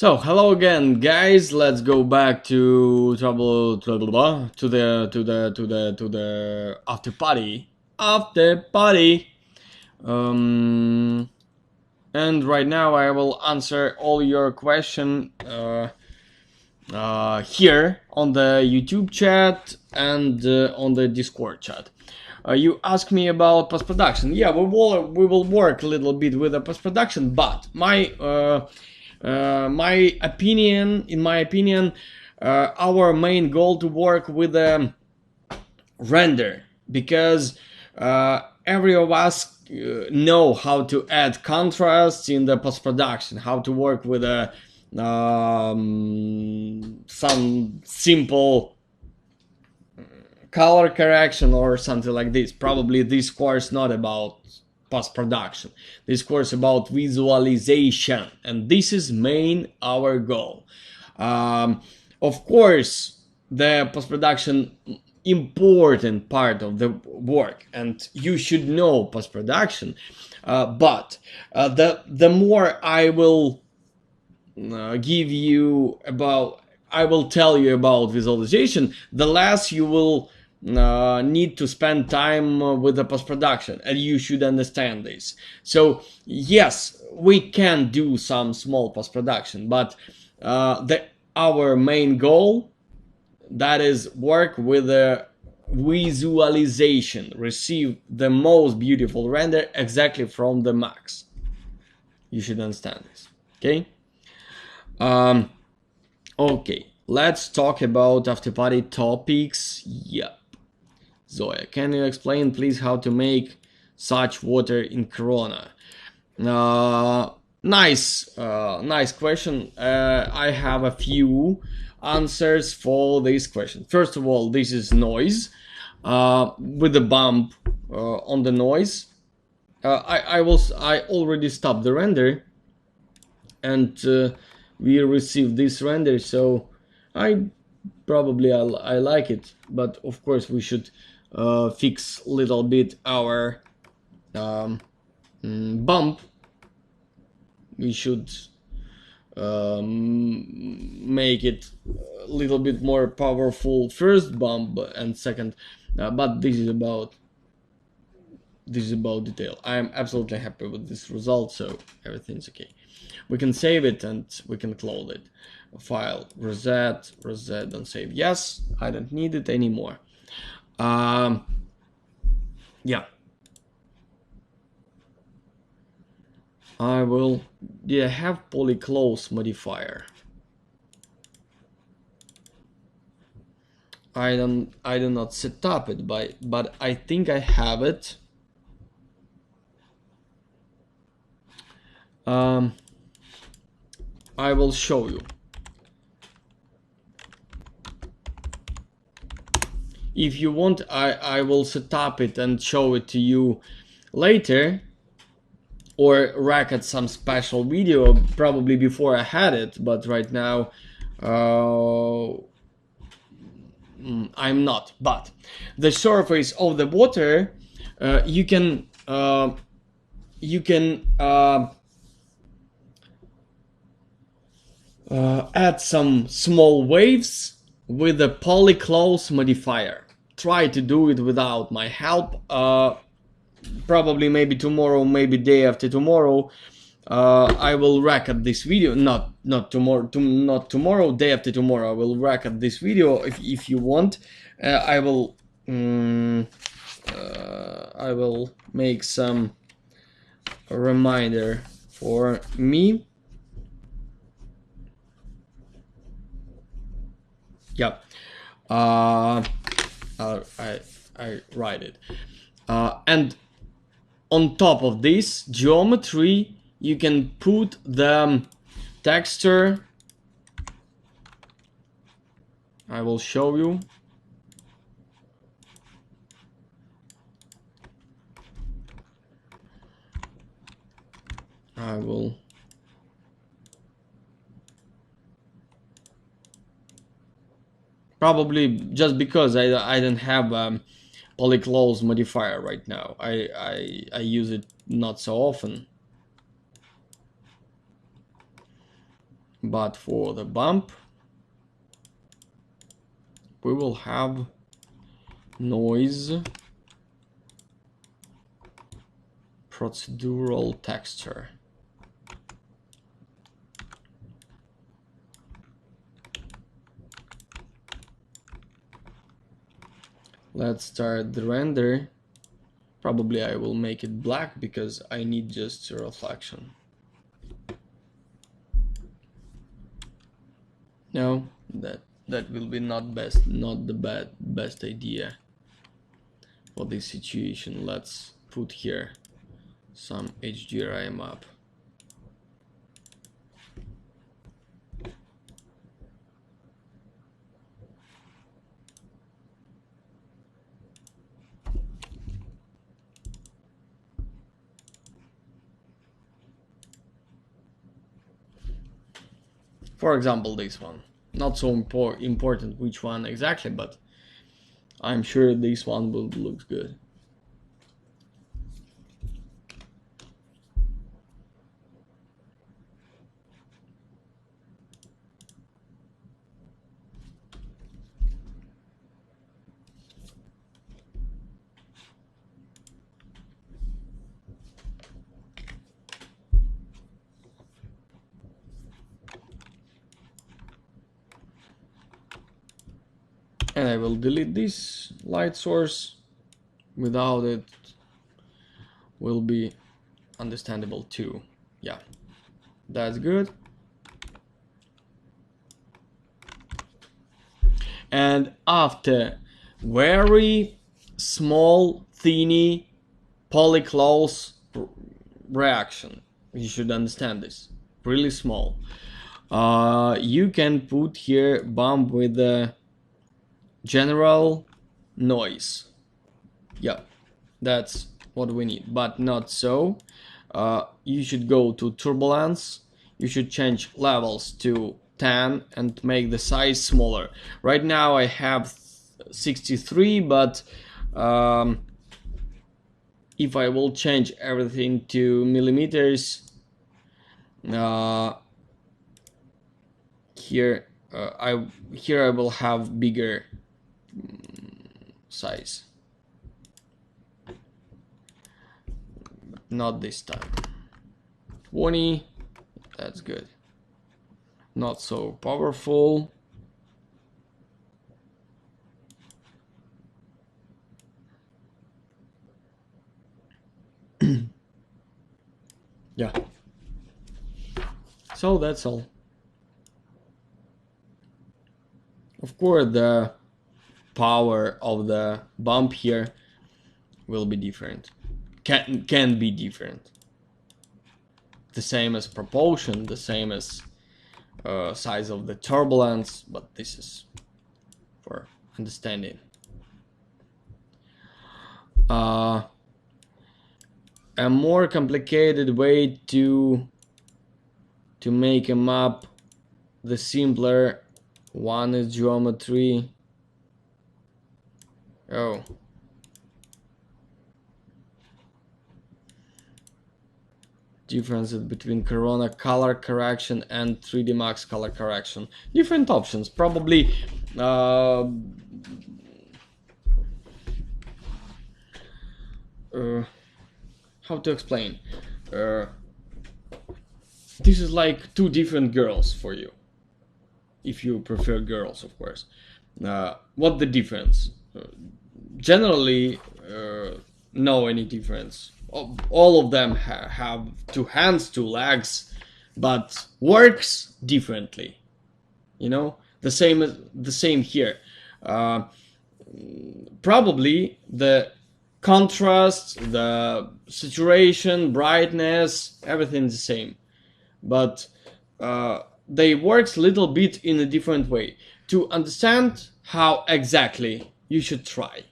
So hello again, guys. Let's go back to the after party. And right now I will answer all your question here on the YouTube chat and on the Discord chat. You asked me about post production. Yeah, we will work a little bit with the post production, but in my opinion, our main goal to work with the render, because every of us know how to add contrast in the post production, how to work with some simple color correction or something like this. Probably this course not about post-production. This course about visualization, and this is main our goal. Of course, the post-production important part of the work, and you should know post-production. But the more I will I will tell you about visualization, the less you will need to spend time with the post-production, and you should understand this. So yes, we can do some small post-production, but our main goal, that is work with the visualization, receive the most beautiful render exactly from the max. You should understand this. Okay. Okay, let's talk about after-party topics. Yep. Zoya, can you explain please how to make such water in Corona? Nice question. I have a few answers for this question. First of all, this is noise. With the bump on the noise, I already stopped the render, and we received this render, so I like it, but of course we should fix a little bit our bump. We should make it a little bit more powerful first bump and second, but this is about detail. I am absolutely happy with this result, so everything's okay. We can save it and we can close it. File, reset and save. Yes, I don't need it anymore. Yeah. I will have polyclose modifier. I do not set up it, but I think I have it. I will show you. If you want, I will set up it and show it to you later, or record some special video probably before I had it, but right now I'm not. But the surface of the water, you can add some small waves with the polyclose modifier. Try to do it without my help. Probably maybe tomorrow, maybe day after tomorrow, I will record this video. Not tomorrow, day after tomorrow. I will record this video if you want. I will make some reminder for me. Yeah. I write it. And on top of this geometry, you can put the texture. I will show you. I will probably, just because I don't have polyclose modifier right now. I use it not so often. but for the bump we will have noise procedural texture. Let's start the render. Probably I will make it black because I need just a reflection. No, that will be not the best idea for this situation. Let's put here some HDRI map. For example, this one. Not so important which one exactly, but I'm sure this one will look good. And I will delete this light source. Without it will be understandable too. Yeah, that's good. And after very small, thinny, polyclose reaction, you should understand this, really small, you can put here bump with the general noise. Yeah, that's what we need, but not so. You should go to turbulence, you should change levels to 10 and make the size smaller. Right now I have 63, but if I will change everything to millimeters, here I will have bigger size. Not this time. 20, that's good. Not so powerful. Yeah. So that's all. Of course, the power of the bump here will be different. Can be different. The same as propulsion, the same as size of the turbulence, but this is for understanding. A more complicated way to make a map, the simpler one is geometry. Oh. Differences between Corona color correction and 3D Max color correction. Different options, probably. How to explain? This is like two different girls for you, if you prefer girls, of course. What the difference? Generally, no any difference. All of them have two hands, two legs, but works differently. You know, the same here. Probably the contrast, the saturation, brightness, everything's the same, but they works a little bit in a different way. To understand how exactly, you should try.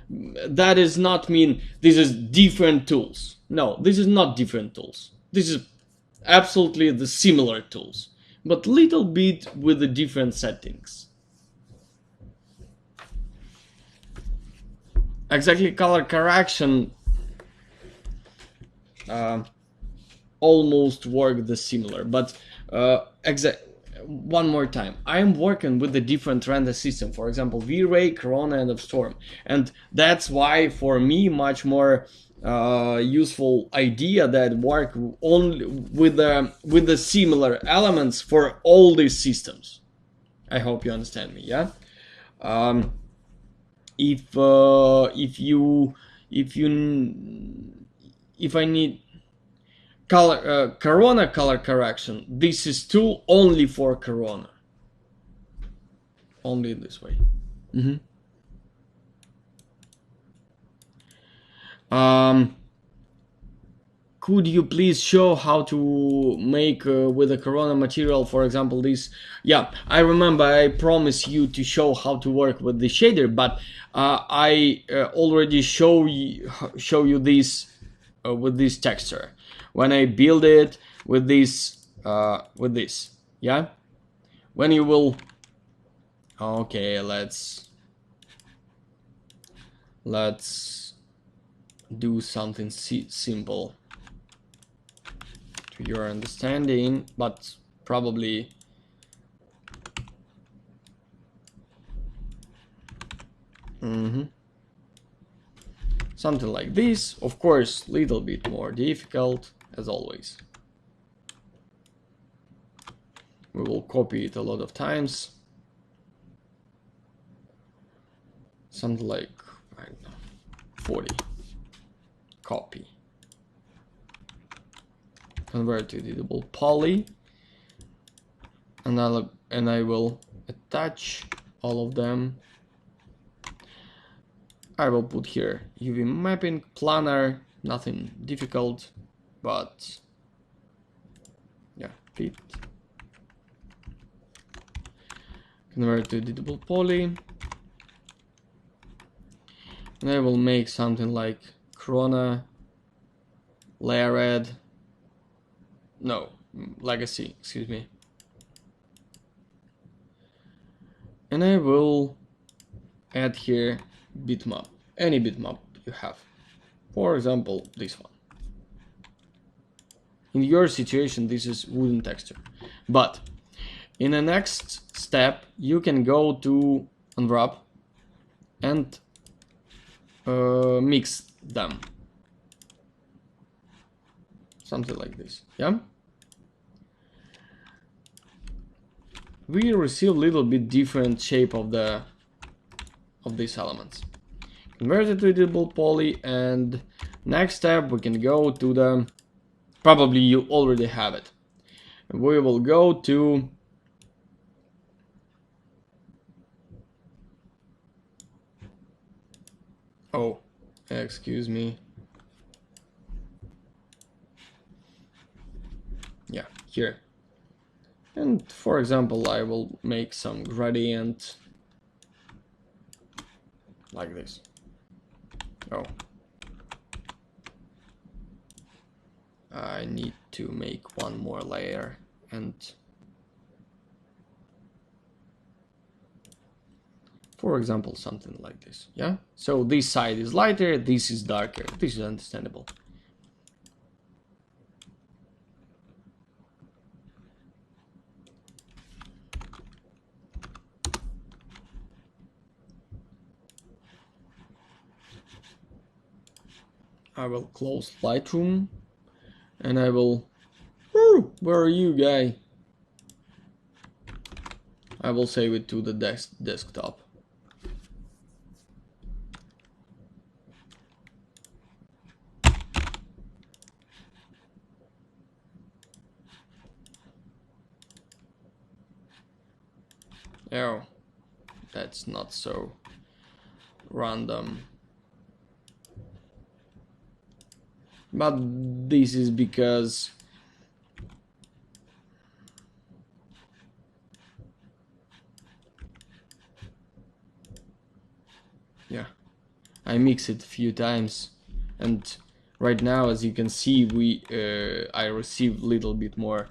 That does not mean this is different tools. No, this is not different tools. This is absolutely the similar tools, but little bit with the different settings. Exactly, color correction almost work the similar, but one more time, I am working with the different render system, for example V-Ray, Corona, and Storm, and that's why for me much more useful idea that work only with the similar elements for all these systems. I hope you understand me. Yeah. Um, if you if I need color Corona color correction, this is tool only for Corona, only this way. Could you please show how to make with the Corona material, for example, this? Yeah, I remember I promised you to show how to work with the shader, but I already show you this with this texture when I build it with this yeah. When you will, okay, let's do something simple to your understanding, but probably something like this. Of course, little bit more difficult as always. We will copy it a lot of times. Something like, I don't know, 40. Copy. Convert to editable poly, and I will attach all of them. I will put here UV mapping planar, nothing difficult, but yeah, fit. Convert to editable poly, and I will make something like Corona layered. No, legacy, excuse me. And I will add here bitmap, any bitmap you have. For example, this one. In your situation, this is wooden texture. But in the next step, you can go to unwrap and mix them. Something like this, yeah? We receive a little bit different shape of these elements. Convert it to editable poly, and next step we can go to the, probably you already have it. We will go to oh, excuse me. Yeah, here. And for example, I will make some gradient like this. Oh, I need to make one more layer, and for example, something like this. Yeah. So this side is lighter, this is darker. This is understandable. I will close Lightroom, and I will, where are you, guy? I will save it to the desktop. Oh, that's not so random. But this is because yeah, I mix it a few times, and right now, as you can see, I receive a little bit more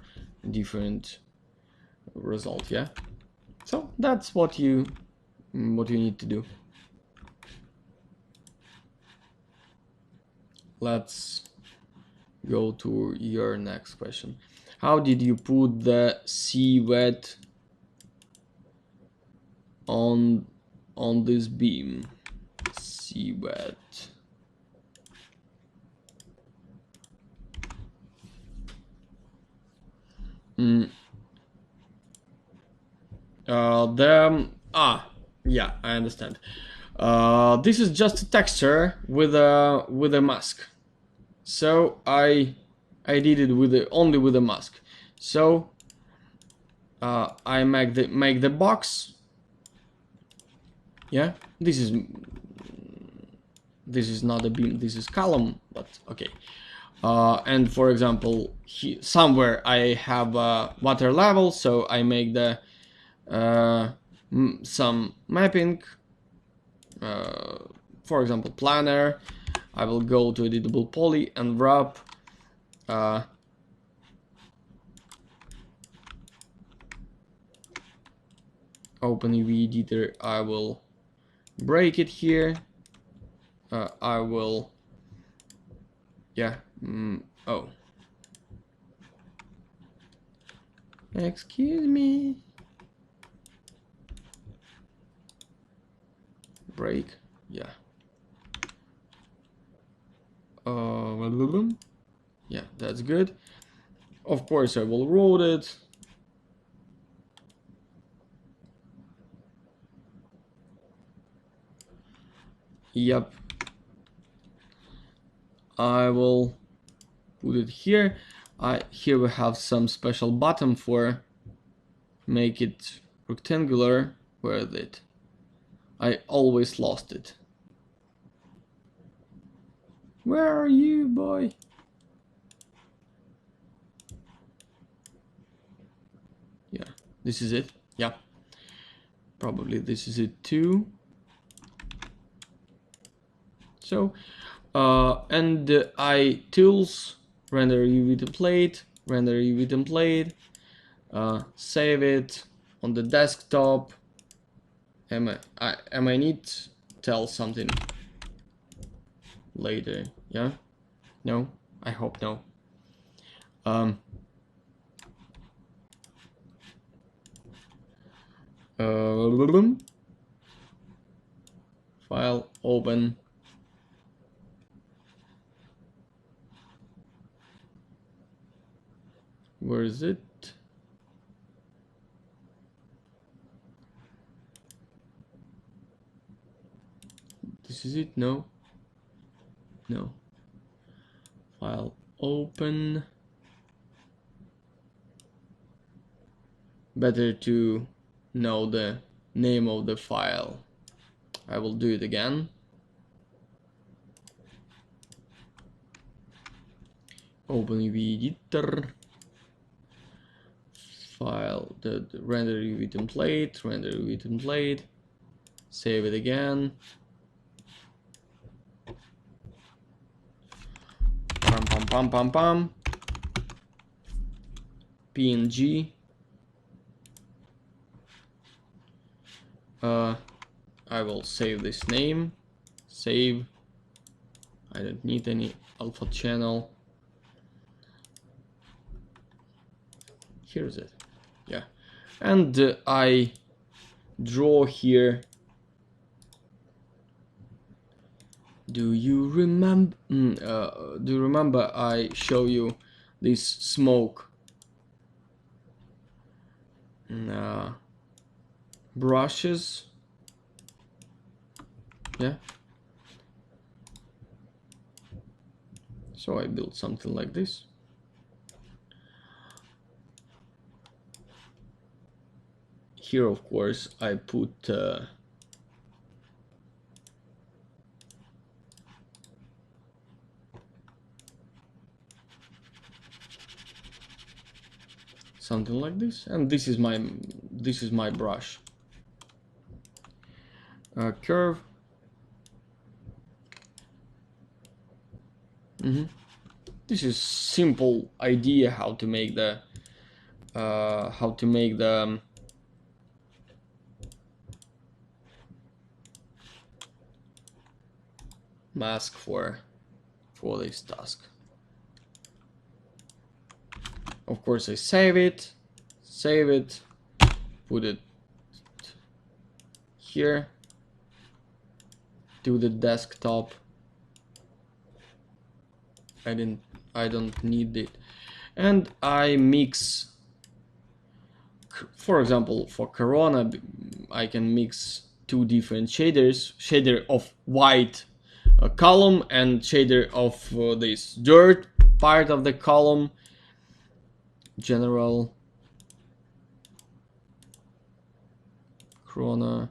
different result. Yeah, so that's what you need to do. Let's go to your next question. How did you put the sea wet on this beam. See what. Yeah, I understand. This is just a texture with a mask. So I did it with only with a mask. So I make the box. Yeah, this is not a beam. This is column, but okay. And for example, somewhere I have water level, so I make the some mapping. For example, planner. I will go to editable poly and wrap open UV editor. I will break it here. I will, yeah. Oh, excuse me. Break, yeah. Yeah, that's good. Of course, I will roll it. Yep. I will put it here. Here we have some special button for make it rectangular. Where is it? I always lost it. Where are you, boy? Yeah, this is it. Yeah, probably this is it too. So, and I tools, render UV template, render UV template, save it on the desktop. Am I need to tell something later? Yeah, no, I hope no. File open. Where is it? This is it? No. No. File open. Better to know the name of the file. I will do it again. Open UV editor. File the render UV template, render UV template. Save it again. Pam pam pam pam pam. PNG. I will save this name. Save. I don't need any alpha channel. Here's it. Yeah. And I draw here. Do you remember? Do you remember I show you this smoke brushes? Yeah. So I built something like this. Here, of course, I put something like this, and this is my brush. Curve. This is simple idea how to make the mask for this task. Of course, I save it, put it here to the desktop. I don't need it, and I mix, for example, for Corona I can mix two different shaders, shader of white column and shader of this dirt part of the column. General Corona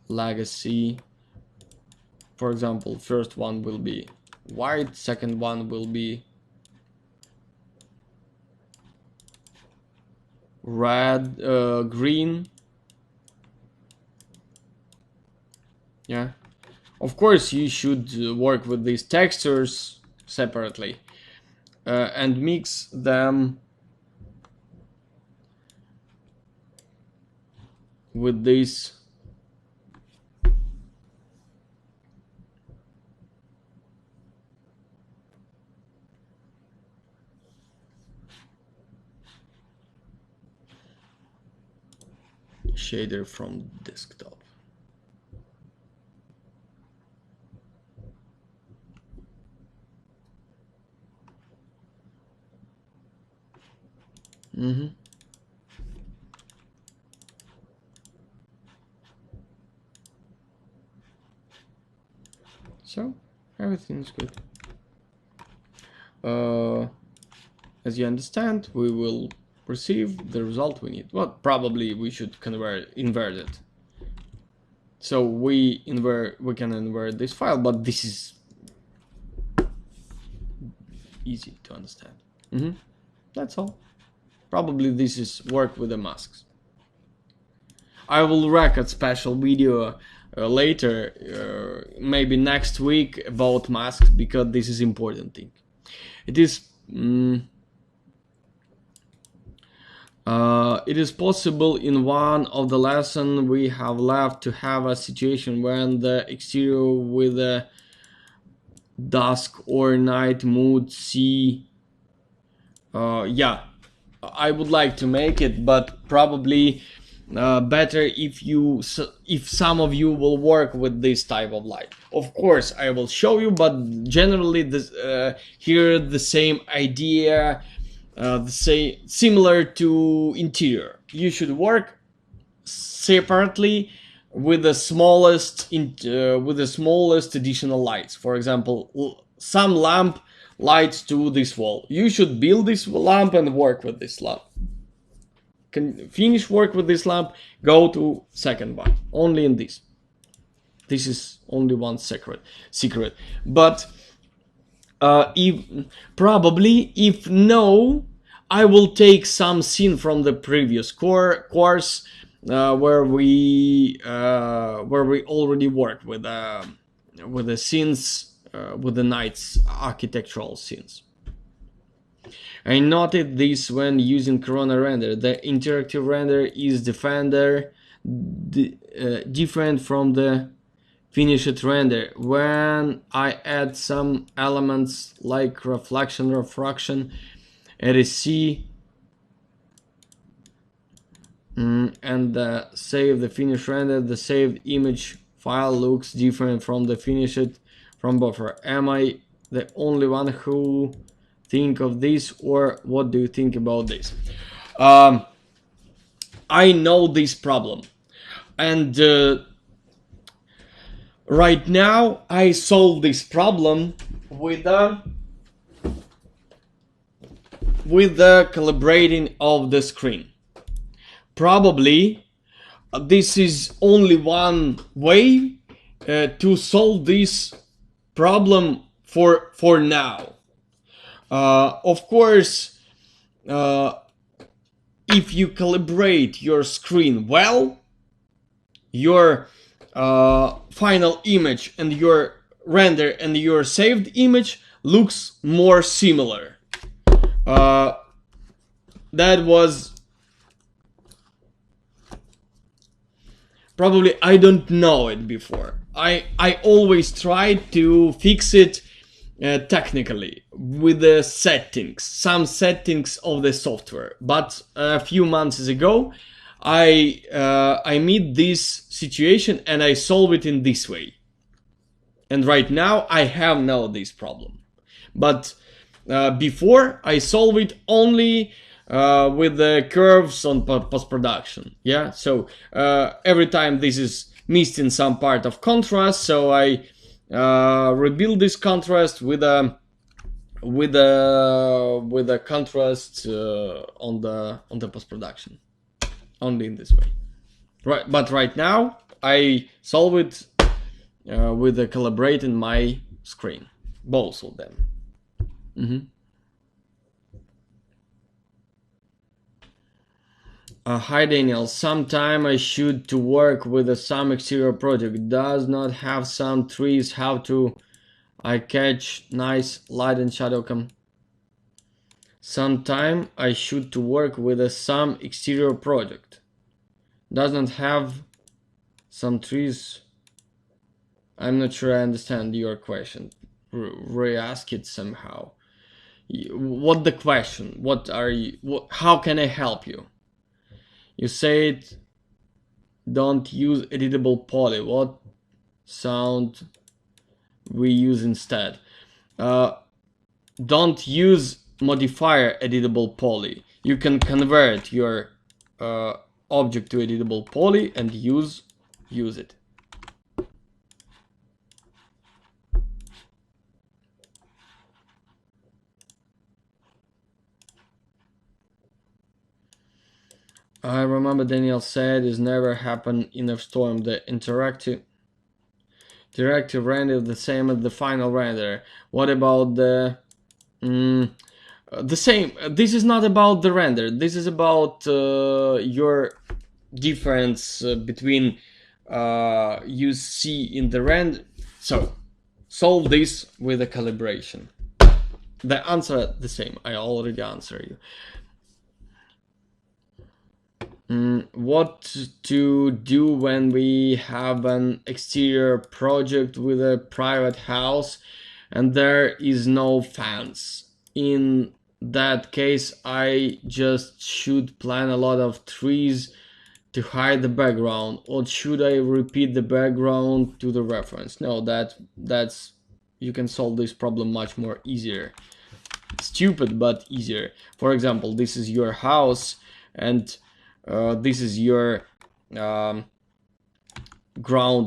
Legacy, for example, first one will be white, second one will be red, green. Yeah, of course you should work with these textures separately and mix them with this shader from desktop. So everything's good. As you understand, we will receive the result we need. Well, probably we should invert it. So we can invert this file, but this is easy to understand. That's all. Probably this is work with the masks. I will record special video later, maybe next week, about masks, because this is important thing. It is possible in one of the lesson we have left to have a situation when the exterior with a dusk or night mood see. Yeah, I would like to make it, but probably better if some of you will work with this type of light. Of course I will show you, but generally this here the same idea, similar to interior. You should work separately with the smallest additional lights. For example, some lamp lights to this wall. You should build this lamp and work with this lamp. Can finish work with this lamp, go to second one. Only in this. This is only one secret. But if no, I will take some scene from the previous course where we already worked with the scenes, with the night's architectural scenes. I noted this when using Corona render. The interactive render is different from the finished render. When I add some elements like reflection, refraction, RSC, and save the finished render, the saved image file looks different from the finished from buffer. Am I the only one who think of this, or what do you think about this? I know this problem, and right now I solve this problem with the calibrating of the screen. Probably this is only one way to solve this problem for now. Of course, if you calibrate your screen well, your final image and your render and your saved image looks more similar. That was probably, I don't know it before. I always try to fix it technically with the settings, some settings of the software. But a few months ago, I meet this situation and I solve it in this way. And right now I have now this problem. But before I solve it only with the curves on post-production. Yeah, so every time this is missed in some part of contrast, so I rebuild this contrast with a contrast on the post-production, only in this way. Right, but right now I solve it with the collaborate in my screen, both of them. Hi Daniel, sometime I should to work with some exterior project. Does not have some trees. How to I catch nice light and shadow come. Sometime I should to work with some exterior project. Doesn't have some trees. I'm not sure I understand your question. Re-ask it somehow. What the question? What are you? How can I help you? You said don't use editable poly. What sound we use instead? Don't use modifier editable poly. You can convert your object to editable poly and use it. I remember Daniel said it's never happened in a storm. The interactive render the same as the final render. What about the same? This is not about the render. This is about your difference between you see in the render. So solve this with a calibration. The answer the same. I already answered you. What to do when we have an exterior project with a private house and there is no fence? In that case, I just should plant a lot of trees to hide the background, or should I repeat the background to the reference? No, that's you can solve this problem much more easier. Stupid, but easier. For example, this is your house and this is your ground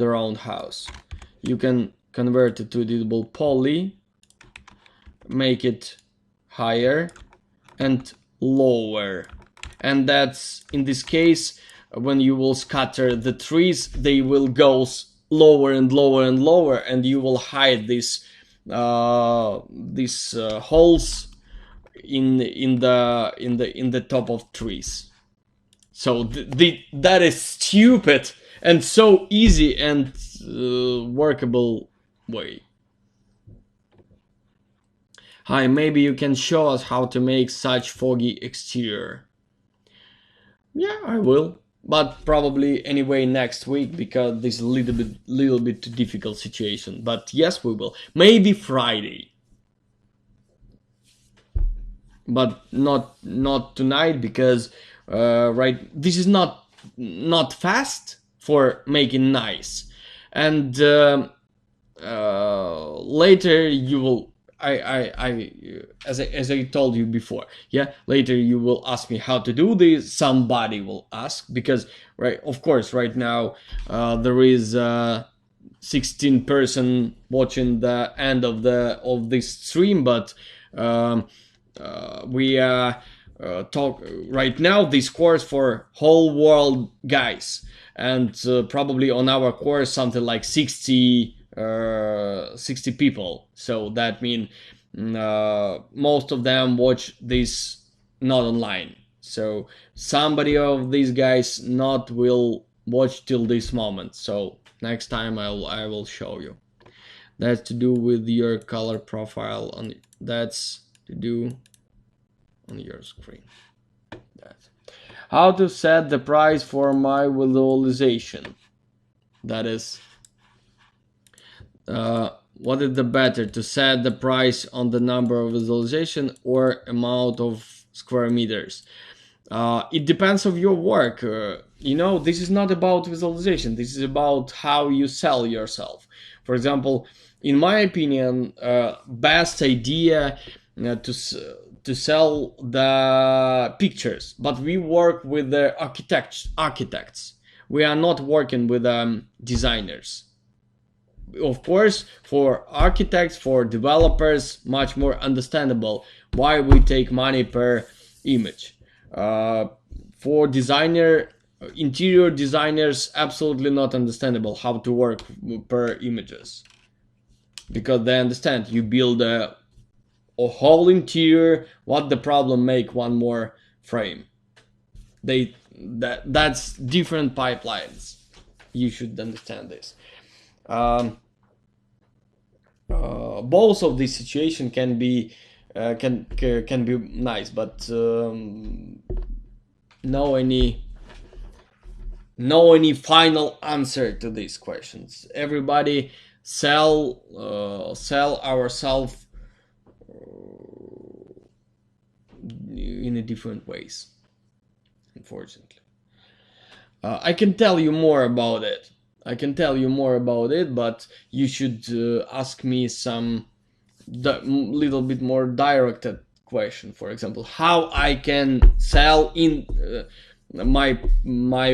around house. You can convert it to editable poly, make it higher and lower, and that's in this case when you will scatter the trees, they will go lower and lower and lower, and you will hide these holes in the top of trees. So that is stupid and so easy and workable way. Hi, maybe you can show us how to make such foggy exterior. Yeah, I will, but probably anyway next week because this is a little bit too difficult situation. But yes, we will. Maybe Friday, but not tonight because right, this is not fast for making nice, and later you will as I told you before, yeah, later you will ask me how to do this. Somebody will ask because right, of course, right now there is 16 person watching the end of this stream, but we talk right now this course for whole world guys, and probably on our course something like 60 people. So that means most of them watch this not online. So somebody of these guys not will watch till this moment. So next time I will show you. That's to do with your color profile on. That's to do on your screen. That's how to set the price for my visualization. That is. What is the better, to set the price on the number of visualization or amount of square meters? It depends of your work. You know, this is not about visualization. This is about how you sell yourself. For example, in my opinion, best idea to sell the pictures, but we work with the architects. We are not working with designers. Of course, for architects, for developers, much more understandable why we take money per image. For interior designers, absolutely not understandable how to work per images, because they understand you build a whole interior. What the problem? Make one more frame. That's different pipelines. You should understand this. Both of these situation can be nice, but no any final answer to these questions. Everybody sell ourselves in a different ways, unfortunately. I can tell you more about it. But you should ask me some little bit more directed question. For example, how I can sell in my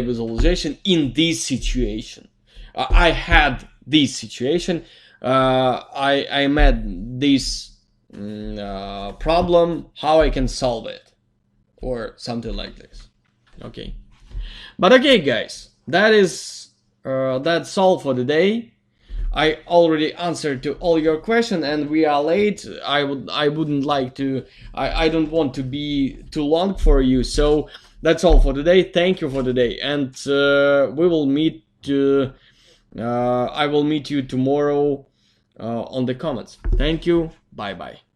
visualization in this situation. I had this situation. I met this problem. How I can solve it, or something like this. Okay. But okay, guys, that's all for the day. I already answered to all your questions, and we are late. I wouldn't like to. I don't want to be too long for you. So that's all for today. Thank you for today, and we will meet. I will meet you tomorrow on the comments. Thank you. Bye bye.